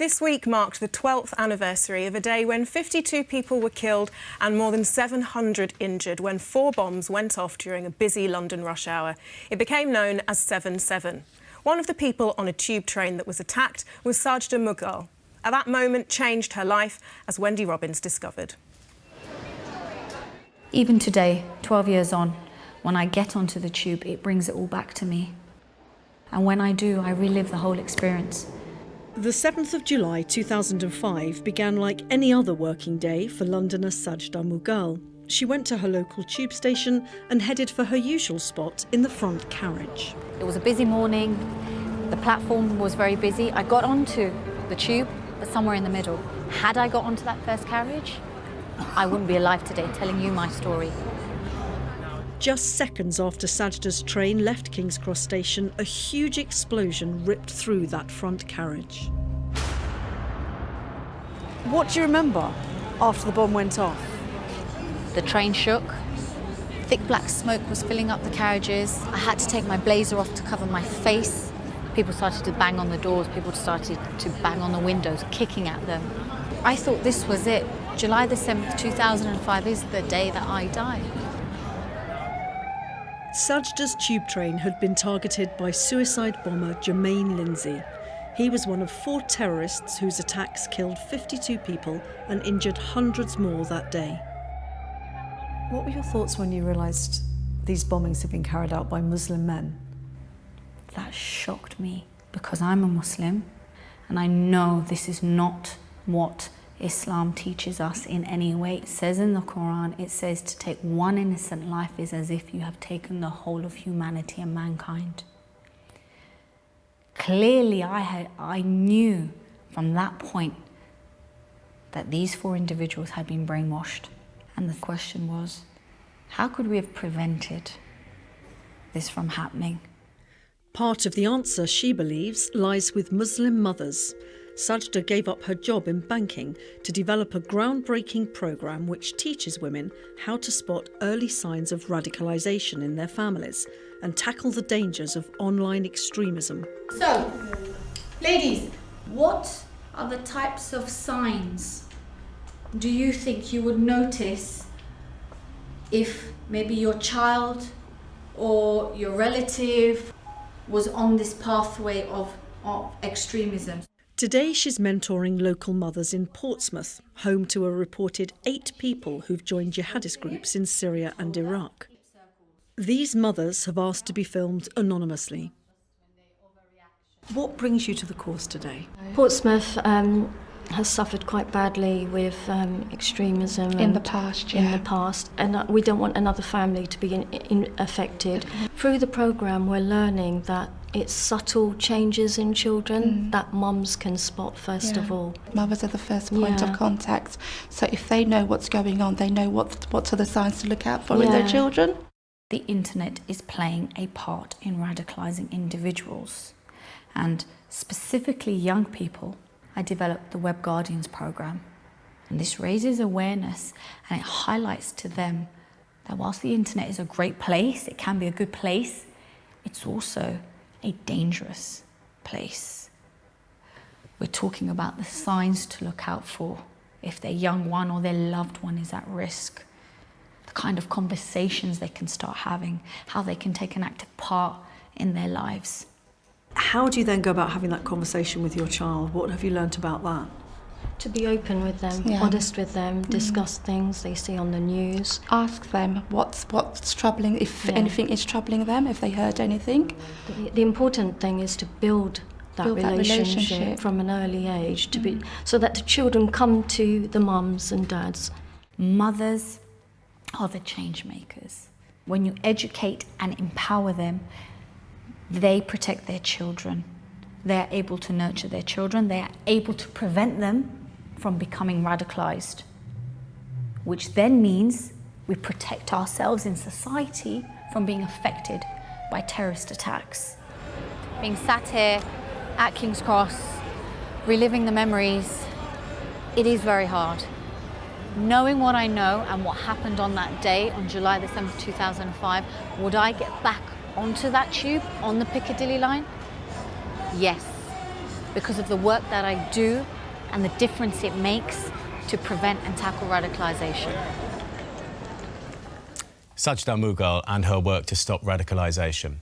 This week marked the 12th anniversary of a day when 52 people were killed and more than 700 injured when 4 bombs went off during a busy London rush hour. It became known as 7/7. One of the people on a tube train that was attacked was Sajda Mughal. At that moment changed her life, as Wendy Robbins discovered. Even today, 12 years on, when I get onto the tube, it brings it all back to me. And when I do, I relive the whole experience. The 7th of July 2005 began like any other working day for Londoner Sajda Mughal. She went to her local tube station and headed for her usual spot in the front carriage. It was a busy morning, the platform was very busy. I got onto the tube, but somewhere in the middle. Had I got onto that first carriage, I wouldn't be alive today telling you my story. Just seconds after Sajda's train left King's Cross station, a huge explosion ripped through that front carriage. What do you remember after the bomb went off? The train shook. Thick black smoke was filling up the carriages. I had to take my blazer off to cover my face. People started to bang on the doors. People started to bang on the windows, kicking at them. I thought this was it. July the 7th, 2005 is the day that I died. Sajda's tube train had been targeted by suicide bomber Jermaine Lindsay. He was one of 4 terrorists whose attacks killed 52 people and injured hundreds more that day. What were your thoughts when you realised these bombings had been carried out by Muslim men? That shocked me because I'm a Muslim and I know this is not what Islam teaches us in any way. It says in the Quran, it says to take one innocent life is as if you have taken the whole of humanity and mankind. Clearly, I knew from that point that these 4 individuals had been brainwashed. And the question was, how could we have prevented this from happening? Part of the answer, she believes, lies with Muslim mothers. Sajda gave up her job in banking to develop a groundbreaking programme which teaches women how to spot early signs of radicalisation in their families and tackle the dangers of online extremism. So, ladies, what are the types of signs do you think you would notice if maybe your child or your relative was on this pathway of extremism? Today she's mentoring local mothers in Portsmouth, home to a reported 8 people who've joined jihadist groups in Syria and Iraq. These mothers have asked to be filmed anonymously. What brings you to the course today? Portsmouth has suffered quite badly with extremism in the past, and we don't want another family to be affected. Through the programme we're learning that it's subtle changes in children that mums can spot first of all. Mothers are the first point of contact, so if they know what's going on, they know what are the signs to look out for in their children. The internet is playing a part in radicalising individuals, and specifically young people. I developed the Web Guardians programme, and this raises awareness and it highlights to them that whilst the internet is a great place, it can be a good place, it's also a dangerous place. We're talking about the signs to look out for if their young one or their loved one is at risk, the kind of conversations they can start having, how they can take an active part in their lives. How do you then go about having that conversation with your child? What have you learnt about that? To be open with them, honest with them, discuss things they see on the news. Ask them what's troubling, if anything is troubling them, if they heard anything. The important thing is to build that relationship from an early age, so that the children come to the mums and dads. Mothers are the change makers. When you educate and empower them, they protect their children. They are able to nurture their children. They are able to prevent them from becoming radicalised, which then means we protect ourselves in society from being affected by terrorist attacks. Being sat here at King's Cross, reliving the memories, it is very hard. Knowing what I know and what happened on that day, on July the 7th, 2005, would I get back onto that tube on the Piccadilly line? Yes, because of the work that I do and the difference it makes to prevent and tackle radicalisation. Sajda Mughal and her work to stop radicalisation.